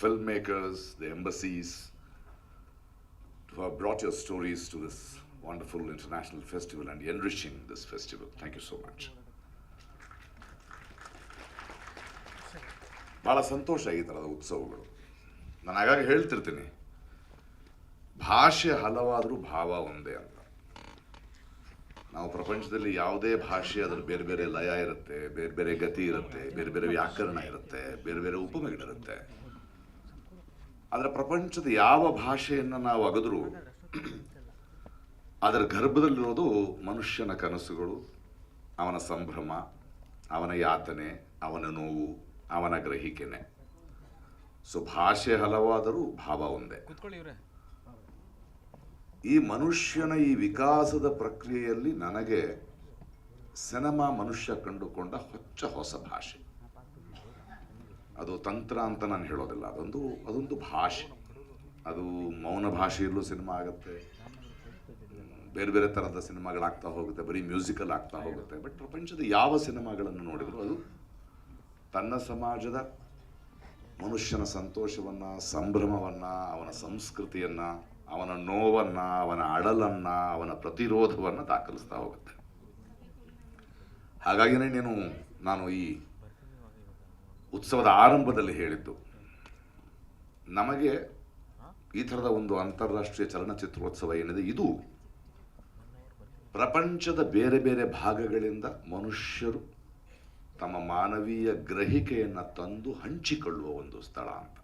filmmakers, the embassies, who have brought your stories to this wonderful international festival and enriching this festival. Thank you so much. ಭಾಳ ಸಂತೋಷ ಈ ಥರದ ಉತ್ಸವಗಳು. ನಾನು ಹಾಗಾಗಿ ಹೇಳ್ತಿರ್ತೀನಿ, ಭಾಷೆ ಹಲವಾದರೂ ಭಾವ ಒಂದೇ ಅಂತ. ನಾವು ಪ್ರಪಂಚದಲ್ಲಿ ಯಾವುದೇ ಭಾಷೆ ಅದರ ಬೇರೆ ಬೇರೆ ಲಯ ಇರುತ್ತೆ, ಬೇರೆ ಬೇರೆ ಗತಿ ಇರುತ್ತೆ, ಬೇರೆ ಬೇರೆ ವ್ಯಾಕರಣ ಇರುತ್ತೆ, ಬೇರೆ ಬೇರೆ ಉಪಮೆಗಳಿರುತ್ತೆ. ಆದರೆ ಪ್ರಪಂಚದ ಯಾವ ಭಾಷೆಯನ್ನು ನಾವು ಅಗದರೂ ಅದರ ಗರ್ಭದಲ್ಲಿರೋದು ಮನುಷ್ಯನ ಕನಸುಗಳು, ಅವನ ಸಂಭ್ರಮ, ಅವನ ಯಾತನೆ, ಅವನ ನೋವು, ಅವನ ಗ್ರಹಿಕೆನೆ. ಸೊ ಭಾಷೆ ಹಲವಾದರೂ ಭಾವ ಒಂದೇ. ಈ ಮನುಷ್ಯನ ಈ ವಿಕಾಸದ ಪ್ರಕ್ರಿಯೆಯಲ್ಲಿ ನನಗೆ ಸಿನಿಮಾ ಮನುಷ್ಯ ಕಂಡುಕೊಂಡ ಹೊಸ ಭಾಷೆ. ಅದು ತಂತ್ರ ಅಂತ ನಾನು ಹೇಳೋದಿಲ್ಲ, ಅದೊಂದು ಭಾಷೆ. ಅದು ಮೌನ ಭಾಷೆಯಲ್ಲೂ ಸಿನಿಮಾ ಆಗುತ್ತೆ, ಬೇರೆ ಬೇರೆ ಥರದ ಸಿನಿಮಾಗಳಾಗ್ತಾ ಹೋಗುತ್ತೆ, ಬರೀ ಮ್ಯೂಸಿಕಲ್ ಆಗ್ತಾ ಹೋಗುತ್ತೆ. ಬಟ್ ಪ್ರಪಂಚದ ಯಾವ ಸಿನಿಮಾಗಳನ್ನು ನೋಡಿದ್ರು ಅದು ತನ್ನ ಸಮಾಜದ ಮನುಷ್ಯನ ಸಂತೋಷವನ್ನು, ಸಂಭ್ರಮವನ್ನು, ಅವನ ಸಂಸ್ಕೃತಿಯನ್ನು, ಅವನ ನೋವನ್ನು, ಅವನ ಅಳಲನ್ನು, ಅವನ ಪ್ರತಿರೋಧವನ್ನು ದಾಖಲಿಸ್ತಾ ಹೋಗುತ್ತೆ. ಹಾಗಾಗಿನೇ ನಾನು ಈ ಉತ್ಸವದ ಆರಂಭದಲ್ಲಿ ಹೇಳಿದ್ದು, ನಮಗೆ ಈ ಥರದ ಒಂದು ಅಂತಾರಾಷ್ಟ್ರೀಯ ಚಲನಚಿತ್ರೋತ್ಸವ ಏನಿದೆ, ಇದು ಪ್ರಪಂಚದ ಬೇರೆ ಬೇರೆ ಭಾಗಗಳಿಂದ ಮನುಷ್ಯರು ತಮ್ಮ ಮಾನವೀಯ ಗ್ರಹಿಕೆಯನ್ನು ತಂದು ಹಂಚಿಕೊಳ್ಳುವ ಒಂದು ಸ್ಥಳ ಅಂತ.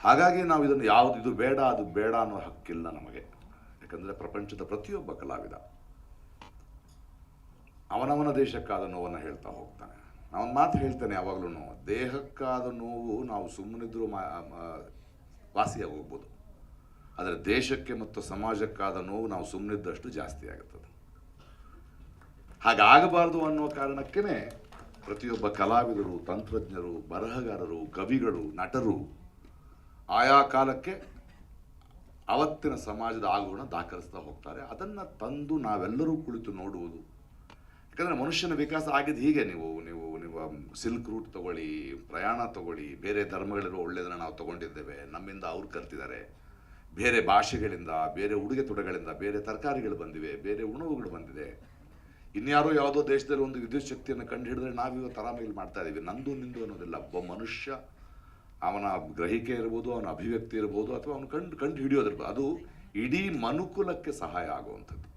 ಹಾಗಾಗಿ ನಾವು ಇದನ್ನು ಇದು ಬೇಡ ಅದು ಬೇಡ ಅನ್ನೋ ಹಕ್ಕಿಲ್ಲ ನಮಗೆ. ಯಾಕಂದರೆ ಪ್ರಪಂಚದ ಪ್ರತಿಯೊಬ್ಬ ಕಲಾವಿದ ಅವನವನ ದೇಶಕ್ಕಾದ ನೋವನ್ನು ಹೇಳ್ತಾ ಹೋಗ್ತಾನೆ. ನಾವೊಂದು ಮಾತು ಹೇಳ್ತೇನೆ ಯಾವಾಗಲೂ, ದೇಹಕ್ಕಾದ ನೋವು ನಾವು ಸುಮ್ಮನಿದ್ರೂ ವಾಸಿಯಾಗಿ ಹೋಗ್ಬೋದು, ಆದರೆ ದೇಶಕ್ಕೆ ಮತ್ತು ಸಮಾಜಕ್ಕಾದ ನೋವು ನಾವು ಸುಮ್ಮನಿದ್ದಷ್ಟು ಜಾಸ್ತಿ ಆಗುತ್ತದೆ. ಹಾಗಾಗಬಾರ್ದು ಅನ್ನೋ ಕಾರಣಕ್ಕೇ ಪ್ರತಿಯೊಬ್ಬ ಕಲಾವಿದರು, ತಂತ್ರಜ್ಞರು, ಬರಹಗಾರರು, ಕವಿಗಳು, ನಟರು ಆಯಾ ಕಾಲಕ್ಕೆ ಅವತ್ತಿನ ಸಮಾಜದ ಆಗುಣ ದಾಖಲಿಸ್ತಾ ಹೋಗ್ತಾರೆ. ಅದನ್ನು ತಂದು ನಾವೆಲ್ಲರೂ ಕುಳಿತು ನೋಡುವುದು. ಯಾಕಂದರೆ ಮನುಷ್ಯನ ವಿಕಾಸ ಆಗಿದ್ದು ಹೀಗೆ. ನೀವು ಸಿಲ್ಕ್ ರೂಟ್ ತಗೊಳ್ಳಿ, ಪ್ರಯಾಣ ತಗೊಳ್ಳಿ, ಬೇರೆ ಧರ್ಮಗಳಿರೋ ಒಳ್ಳೆಯದನ್ನು ನಾವು ತಗೊಂಡಿದ್ದೇವೆ, ನಮ್ಮಿಂದ ಅವ್ರು ಕಲ್ತಿದ್ದಾರೆ. ಬೇರೆ ಭಾಷೆಗಳಿಂದ, ಬೇರೆ ಉಡುಗೆ ತೊಡುಗಳಿಂದ ಬೇರೆ ತರಕಾರಿಗಳು ಬಂದಿವೆ, ಬೇರೆ ಉಣವುಗಳು ಬಂದಿದೆ. ಇನ್ಯಾರೋ ಯಾವುದೋ ದೇಶದಲ್ಲಿ ಒಂದು ವಿದ್ಯುತ್ ಶಕ್ತಿಯನ್ನು ಕಂಡು ಹಿಡಿದ್ರೆ ನಾವಿವತ್ತು ಆರಾಮಾಗಿ ಮಾಡ್ತಾ ಇದ್ದೀವಿ. ನಂದು ನಿಂದು ಅನ್ನೋದಿಲ್ಲ. ಒಬ್ಬ ಮನುಷ್ಯ ಅವನ ಗ್ರಹಿಕೆ ಇರ್ಬೋದು, ಅವನ ಅಭಿವ್ಯಕ್ತಿ ಇರ್ಬೋದು, ಅಥವಾ ಅವನು ಕಂಡು ಹಿಡಿಯೋದಿರ್ಬೋದು, ಅದು ಇಡೀ ಮನುಕುಲಕ್ಕೆ ಸಹಾಯ ಆಗುವಂಥದ್ದು.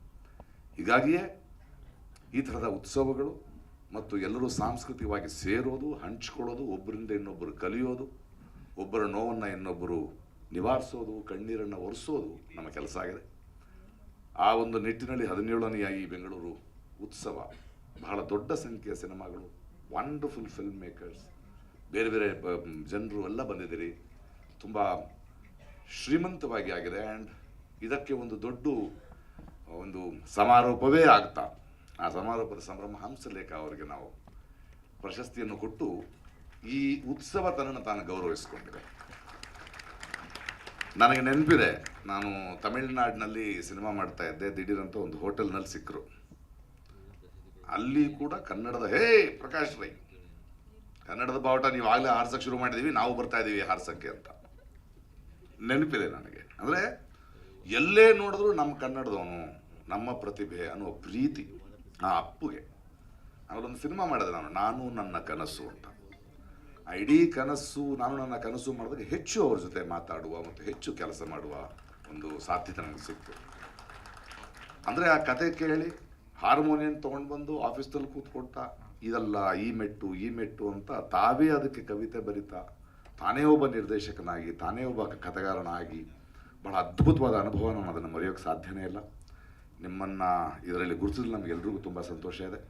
ಹೀಗಾಗಿಯೇ ಈ ಥರದ ಉತ್ಸವಗಳು ಮತ್ತು ಎಲ್ಲರೂ ಸಾಂಸ್ಕೃತಿಕವಾಗಿ ಸೇರೋದು, ಹಂಚ್ಕೊಳ್ಳೋದು, ಒಬ್ಬರಿಂದ ಇನ್ನೊಬ್ಬರು ಕಲಿಯೋದು, ಒಬ್ಬರ ನೋವನ್ನು ಇನ್ನೊಬ್ಬರು ನಿವಾರಿಸೋದು, ಕಣ್ಣೀರನ್ನು ಒರೆಸೋದು ನಮ್ಮ ಕೆಲಸ ಆಗಿದೆ. ಆ ಒಂದು ನಿಟ್ಟಿನಲ್ಲಿ 17ನೆಯ ಈ ಬೆಂಗಳೂರು ಉತ್ಸವ, ಬಹಳ ದೊಡ್ಡ ಸಂಖ್ಯೆಯ ಸಿನಿಮಾಗಳು, ವಂಡರ್ಫುಲ್ ಫಿಲ್ಮ್ ಮೇಕರ್ಸ್, ಬೇರೆ ಬೇರೆ ಜನರು ಎಲ್ಲ ಬಂದಿದ್ದೀರಿ. ತುಂಬ ಶ್ರೀಮಂತವಾಗಿ ಆಗಿದೆ. ಆ್ಯಂಡ್ ಇದಕ್ಕೆ ಒಂದು ದೊಡ್ಡ ಒಂದು ಸಮಾರೋಪವೇ ಆಗ್ತಾ, ಆ ಸಮಾರೋಪದ ಸಂಭ್ರಮ ಹಂಸಲೇಖ ಅವರಿಗೆ ನಾವು ಪ್ರಶಸ್ತಿಯನ್ನು ಕೊಟ್ಟು ಈ ಉತ್ಸವ ತನ್ನನ್ನು ತಾನು ಗೌರವಿಸಿಕೊಂಡಿದೆ. ನನಗೆ ನೆನಪಿದೆ, ನಾನು ತಮಿಳುನಾಡಿನಲ್ಲಿ ಸಿನಿಮಾ ಮಾಡ್ತಾ ಇದ್ದೆ. ದಿಢೀರಂತ ಒಂದು ಹೋಟೆಲ್ನಲ್ಲಿ ಸಿಕ್ಕರು. ಅಲ್ಲಿ ಕೂಡ ಕನ್ನಡದ ಪ್ರಕಾಶ್ ರೈ, ಕನ್ನಡದ ಬಾವುಟ ನೀವು ಆಗಲೇ ಹಾರ್ಸಕ್ಕೆ ಶುರು ಮಾಡಿದ್ದೀವಿ, ನಾವು ಬರ್ತಾ ಇದ್ದೀವಿ ಹಾರ್ಸಕ್ಕೆ ಅಂತ ನೆನಪಿದೆ ನನಗೆ. ಅಂದರೆ ಎಲ್ಲೇ ನೋಡಿದ್ರು ನಮ್ಮ ಕನ್ನಡದವನು, ನಮ್ಮ ಪ್ರತಿಭೆ ಅನ್ನೋ ಪ್ರೀತಿ ಆ ಅಪ್ಪುಗೆ. ಅವರೊಂದು ಸಿನಿಮಾ ಮಾಡಿದೆ ನಾನು ನನ್ನ ಕನಸು ಅಂತ. ಆ ಇಡೀ ಕನಸು, ನಾನು ನನ್ನ ಕನಸು ಮಾಡಿದಾಗ ಹೆಚ್ಚು ಅವ್ರ ಜೊತೆ ಮಾತಾಡುವ ಮತ್ತು ಹೆಚ್ಚು ಕೆಲಸ ಮಾಡುವ ಒಂದು ಸಾಧ್ಯತೆ ನನಗೆ ಸಿಕ್ತು. ಅಂದರೆ ಆ ಕತೆ ಕೇಳಿ ಹಾರ್ಮೋನಿಯಂ ತೊಗೊಂಡು ಬಂದು ಆಫೀಸ್ದಲ್ಲಿ ಕೂತ್ಕೊಳ್ತಾ, ಇದಲ್ಲ ಈ ಮೆಟ್ಟು ಅಂತ ತಾವೇ ಅದಕ್ಕೆ ಕವಿತೆ ಬರಿತಾ, ತಾನೇ ಒಬ್ಬ ನಿರ್ದೇಶಕನಾಗಿ, ತಾನೇ ಒಬ್ಬ ಕಥೆಗಾರನಾಗಿ ಬಹಳ ಅದ್ಭುತವಾದ ಅನುಭವ. ನಾನು ಅದನ್ನು ಮರೆಯೋಕ್ಕೆ ಸಾಧ್ಯನೇ ಇಲ್ಲ. ನಿಮ್ಮನ್ನು ಇದರಲ್ಲಿ ಗುರುತಿಸಲು ನಮಗೆಲ್ರಿಗೂ ತುಂಬ ಸಂತೋಷ ಇದೆ.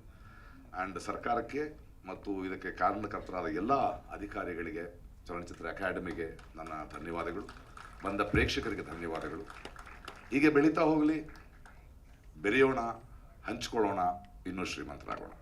ಆ್ಯಂಡ್ ಸರ್ಕಾರಕ್ಕೆ ಮತ್ತು ಇದಕ್ಕೆ ಕಾರಣಕರ್ತರಾದ ಎಲ್ಲ ಅಧಿಕಾರಿಗಳಿಗೆ, ಚಲನಚಿತ್ರ ಅಕಾಡೆಮಿಗೆ ನನ್ನ ಧನ್ಯವಾದಗಳು, ಬಂದ ಪ್ರೇಕ್ಷಕರಿಗೆ ಧನ್ಯವಾದಗಳು. ಹೀಗೆ ಬೆಳೀತಾ ಹೋಗಲಿ, ಬೆರೆಯೋಣ, ಹಂಚ್ಕೊಳ್ಳೋಣ, ಇನ್ನೂ ಶ್ರೀಮಂತರಾಗೋಣ.